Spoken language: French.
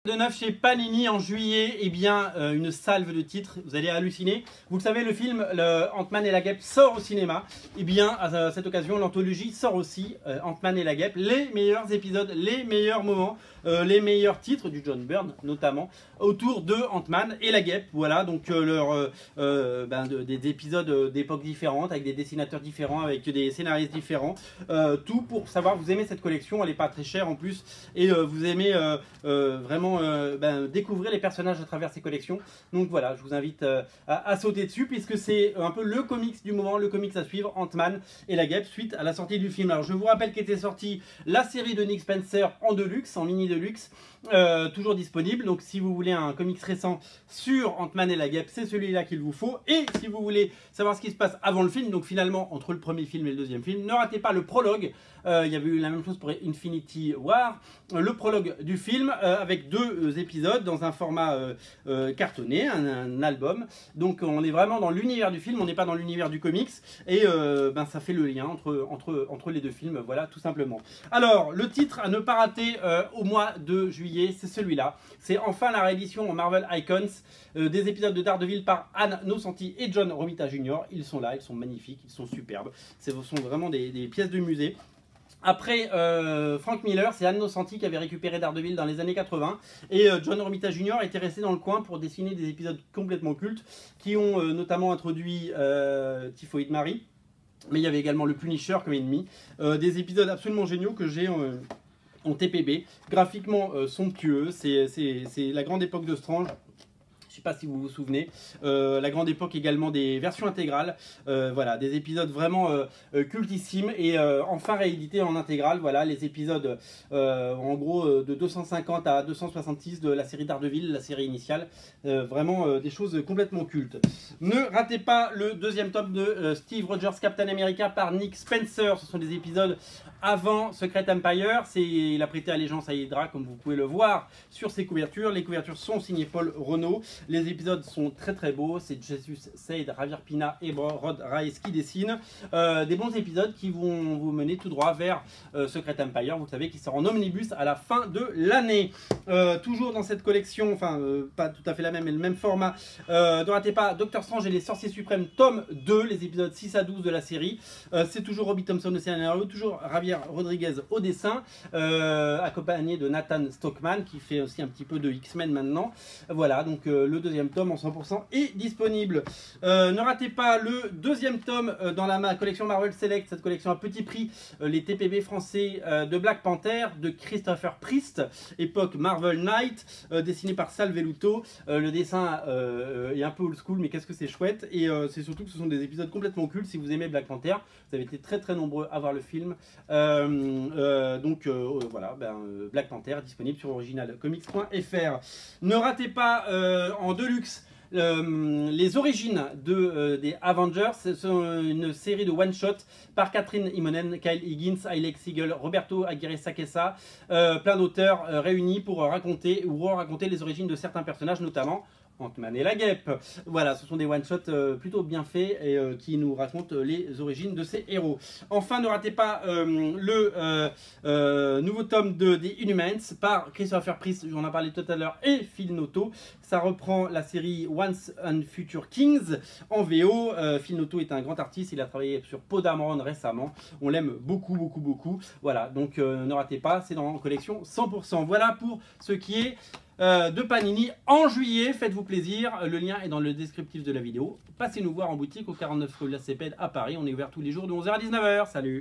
De neuf chez Panini en juillet, eh bien une salve de titres, vous allez halluciner. Vous le savez, le film Ant-Man et la Guêpe sort au cinéma. Eh bien à cette occasion, l'anthologie sort aussi, Ant-Man et la Guêpe, les meilleurs épisodes, les meilleurs moments, les meilleurs titres du John Byrne notamment, autour de Ant-Man et la Guêpe. Voilà, donc des épisodes d'époques différentes, avec des dessinateurs différents, avec des scénaristes différents. Tout pour savoir, vous aimez cette collection, elle n'est pas très chère en plus, et vous aimez vraiment découvrir les personnages à travers ces collections. Donc voilà, je vous invite à sauter dessus, puisque c'est un peu le comics du moment, le comics à suivre, Ant-Man et la Guêpe, suite à la sortie du film. Alors je vous rappelle qu'était sortie la série de Nick Spencer en deluxe, en mini deluxe, toujours disponible. Donc si vous voulez un comics récent sur Ant-Man et la Guêpe, c'est celui-là qu'il vous faut. Et si vous voulez savoir ce qui se passe avant le film, donc finalement entre le premier film et le deuxième film, ne ratez pas le prologue. Il y avait eu la même chose pour Infinity War, le prologue du film avec deux épisodes dans un format cartonné, un album. Donc on est vraiment dans l'univers du film, on n'est pas dans l'univers du comics, et ça fait le lien entre les deux films, voilà, tout simplement. Alors le titre à ne pas rater au mois de juillet, c'est celui-là. C'est enfin la réédition en Marvel Icons des épisodes de Daredevil par Ann Nocenti et John Romita Jr. Ils sont là, ils sont magnifiques, ils sont superbes. Ce sont vraiment des pièces de musée. Après Frank Miller, c'est Ann Nocenti qui avait récupéré Daredevil dans les années 80, et John Romita Jr. était resté dans le coin pour dessiner des épisodes complètement cultes qui ont notamment introduit Typhoid Mary, mais il y avait également le Punisher comme ennemi, des épisodes absolument géniaux que j'ai en TPB, graphiquement somptueux. C'est la grande époque de Strange. Je ne sais pas si vous vous souvenez, la grande époque également des versions intégrales, voilà, des épisodes vraiment cultissimes, et enfin réédités en intégrale. Voilà, les épisodes en gros de 250 à 266 de la série Daredevil, la série initiale, vraiment des choses complètement cultes. Ne ratez pas le deuxième tome de Steve Rogers Captain America par Nick Spencer. Ce sont des épisodes avant Secret Empire. Il a prêté allégeance à Hydra, comme vous pouvez le voir sur ses couvertures. Les couvertures sont signées Paul Renaud. Les épisodes sont très très beaux, c'est Jesus Said, Javier Pina et Rod Rice qui dessinent. Des bons épisodes qui vont vous mener tout droit vers Secret Empire, vous savez, qui sort en omnibus à la fin de l'année. Toujours dans cette collection, enfin pas tout à fait la même, mais le même format, ne ratez pas Doctor Strange et les Sorciers Suprêmes, tome 2, les épisodes 6 à 12 de la série. C'est toujours Robbie Thompson au scénario, toujours Javier Rodriguez au dessin, accompagné de Nathan Stockman qui fait aussi un petit peu de X-Men maintenant. Voilà, donc le deuxième tome en 100% est disponible. Ne ratez pas le deuxième tome dans la collection Marvel Select, cette collection à petit prix, les TPB français de Black Panther de Christopher Priest, époque Marvel Knight, dessiné par Sal Velluto. Le dessin est un peu old school, mais qu'est-ce que c'est chouette, et c'est surtout que ce sont des épisodes complètement cultes. Si vous aimez Black Panther, vous avez été très très nombreux à voir le film, voilà, Black Panther disponible sur originalcomics.fr. Ne ratez pas en deluxe les origines des Avengers. C'est une série de one-shot par Catherine Immonen, Kyle Higgins, Hailey Siegel, Roberto Aguirre Sacchessa, plein d'auteurs réunis pour raconter ou re-raconter les origines de certains personnages, notamment Ant-Man et la Guêpe. Voilà, ce sont des one-shots plutôt bien faits, et qui nous racontent les origines de ces héros. Enfin, ne ratez pas le nouveau tome des Inhumans par Christopher Priest, j'en ai parlé tout à l'heure, et Phil Noto. Ça reprend la série Once and Future Kings en VO. Phil Noto est un grand artiste, il a travaillé sur Poe Dameron récemment. On l'aime beaucoup, beaucoup, beaucoup. Voilà, donc ne ratez pas, c'est dans la collection 100%. Voilà pour ce qui est de Panini en juillet. Faites-vous plaisir, le lien est dans le descriptif de la vidéo. Passez nous voir en boutique au 49 rue de la Cépède à Paris. On est ouvert tous les jours de 11h à 19h. Salut!